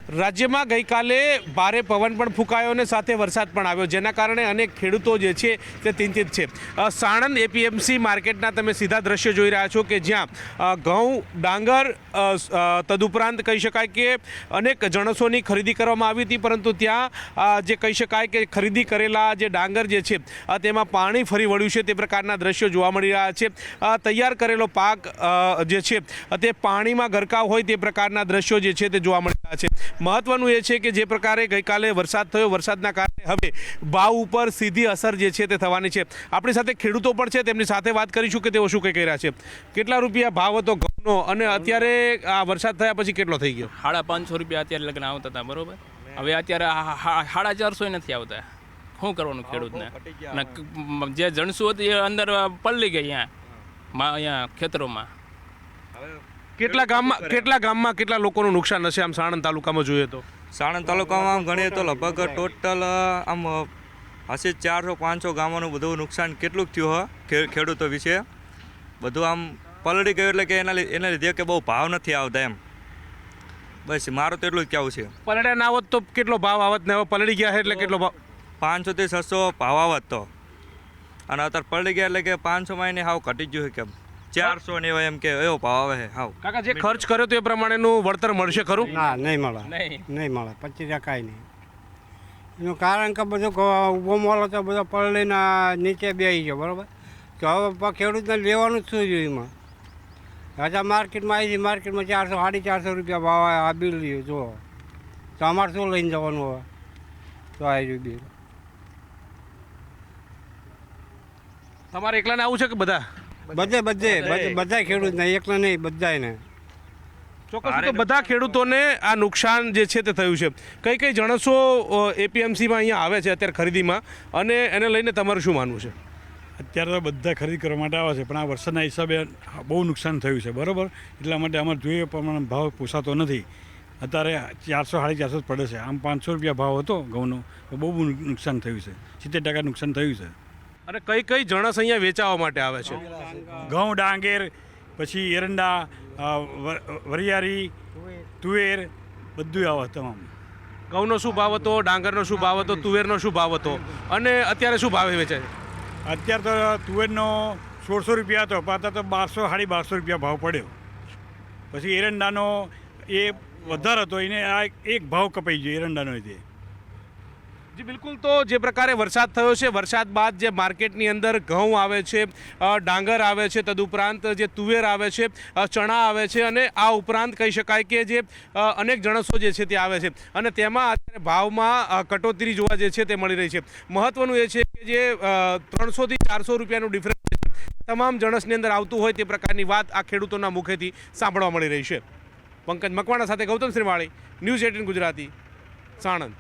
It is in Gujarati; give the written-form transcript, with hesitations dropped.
રાજ્યમાં ગઈકાલે ભારે પવન પણ ફૂંકાયો અને સાથે વરસાદ પણ આવ્યો, જેના કારણે અનેક ખેડૂતો જે છે તે ચિંતિત છે। સાણંદ એપીએમસી માર્કેટના તમે સીધા દ્રશ્યો જોઈ રહ્યા છો કે જ્યાં ઘઉં, ડાંગર, તદુપરાંત કહી શકાય કે અનેક જણસોની ખરીદી કરવામાં આવી હતી, પરંતુ ત્યાં જે કહી શકાય કે ખરીદી કરેલા જે ડાંગર જે છે તેમાં પાણી ફરી વળ્યું છે, તે પ્રકારના દ્રશ્યો જોવા મળી રહ્યા છે। તૈયાર કરેલો પાક જે છે તે પાણીમાં ગરકાવ હોય તે પ્રકારના દ્રશ્યો જે છે તે જોવા મળી રહ્યા છે। મહત્વનું એ છે કે જે પ્રકારે ગઈકાલે વરસાદ થયો, વરસાદના કારણે હવે ભાવ ઉપર સીધી અસર જે છે તે થવાની છે। આપણી સાથે ખેડૂતો પણ છે, તેમની સાથે વાત કરીશું કે તેઓ શું કહી રહ્યા છે। કેટલા રૂપિયા ભાવ હતો ઘઉંનો અને અત્યારે આ વરસાદ થયા પછી કેટલો થઈ ગયો? 550 રૂપિયા અત્યારે લગ્ન આવતા હતા, બરોબર। હવે અત્યારે 450 નથી આવતા। શું કરવાનું ખેડૂતને? અને જે જણસું હતી એ અંદર પલળી ગઈ અહીંયા ખેતરોમાં। કેટલા ગામમાં કેટલા લોકોનું નુકસાન હશે આમ સાણંદ તાલુકામાં જોઈએ તો? સાણંદ તાલુકામાં આમ ગણીએ તો લગભગ ટોટલ આમ હશે 400-500 ગામોનું બધું નુકસાન કેટલું થયું હોય ખેડૂતો વિશે બધું આમ પલળી ગયું, એટલે કે એના લીધે કે બહુ ભાવ નથી આવતા એમ। બસ મારું તો એટલું જ કહેવું છે। પલળ્યા ના આવત તો કેટલો ભાવ આવત ને? હવે પલળી ગયા છે એટલે કેટલો ભાવ? 500 થી 600 ભાવ આવત તો, અને અત્યારે પલળી ગયા એટલે કે 500માં એને હાવ ઘટી ગયું છે, કેમ 400 ને એમ કે એવો ભાવ આવે છે હાવ। કાકા જે ખર્ચ કર્યો તો એ પ્રમાણેનું વળતર મળશે ખરું? ના, નહીં મળે, નહીં મળે, 25 કાંઈ નહીં। એનું કારણ કે બધું ઊભો મોલો તો બધો પલળીને નીચે બેસી ગયો, બરાબર। તો હવે ખેડૂતને લેવાનું જ શું જોઈએ એમાં? હજા માર્કેટમાં આવી છે, માર્કેટમાં 400-450 રૂપિયા ભાવ આ બિલ લ્યો જુઓ, તો અમારે શું લઈને જવાનું હવે? તો આવી રહ્યું બિલ। તમારે એકલાને આવું છે કે બધા બધા ખેડૂતને, એકલા નહીં, બધાને ચોક્કસ? તો બધા ખેડૂતોને આ નુકસાન જે છે તે થયું છે। કઈ કઈ જણસો એપીએમસીમાં અહીંયા આવે છે અત્યારે ખરીદીમાં, અને એને લઈને તમારું શું માનવું છે? અત્યારે તો બધા ખરીદી કરવા માટે આવે છે, પણ આ વરસાદના હિસાબે બહુ નુકસાન થયું છે, બરાબર। એટલા માટે અમારે જોઈએ પ્રમાણે ભાવ પોસાતો નથી। અત્યારે 400-450 પડે છે, આમ 500 રૂપિયા ભાવ હતો ઘઉંનો, તો બહુ નુકસાન થયું છે, 70% નુકસાન થયું છે। અને કઈ કઈ જણસ અહીંયા વેચાવા માટે આવે છે? ઘઉં, ડાંગેર, પછી એરંડા, વરિયાળી, તુવેર, બધું આવે તમામ। ઘઉંનો શું ભાવ હતો, ડાંગરનો શું ભાવ હતો, તુવેરનો શું ભાવ હતો, અને અત્યારે શું ભાવે વેચાય? અત્યારે તો તુવેરનો 1600 રૂપિયા હતો, પાછા તો 1200-1250 રૂપિયા ભાવ પડ્યો। પછી એરંડાનો એ વધારે હતો, એને આ એક ભાવ કપાઈ ગયો એરંડાનો તે। જી બિલકુલ, તો જે પ્રકારે વરસાદ થયો છે, વરસાદ બાદ જે માર્કેટની અંદર ઘઉં આવે છે, ડાંગર આવે છે, તદુપરાંત જે તુવેર આવે છે, ચણા આવે છે, અને આ ઉપરાંત કહી શકાય કે જે અનેક જણસો જે છે તે આવે છે, અને તેમાં અત્યારે ભાવમાં કટોતરી જોવા જે છે તે મળી રહી છે। મહત્વનું એ છે કે જે 300 થી 400 રૂપિયાનું ડિફરન્સ તમામ જણસની અંદર આવતું હોય તે પ્રકારની વાત આ ખેડૂતોના મુખેથી સાંભળવા મળી રહી છે। પંકજ મકવાણા સાથે ગૌતમ શ્રીમાળી, ન્યૂઝ 18 ગુજરાતી, સાણંદ।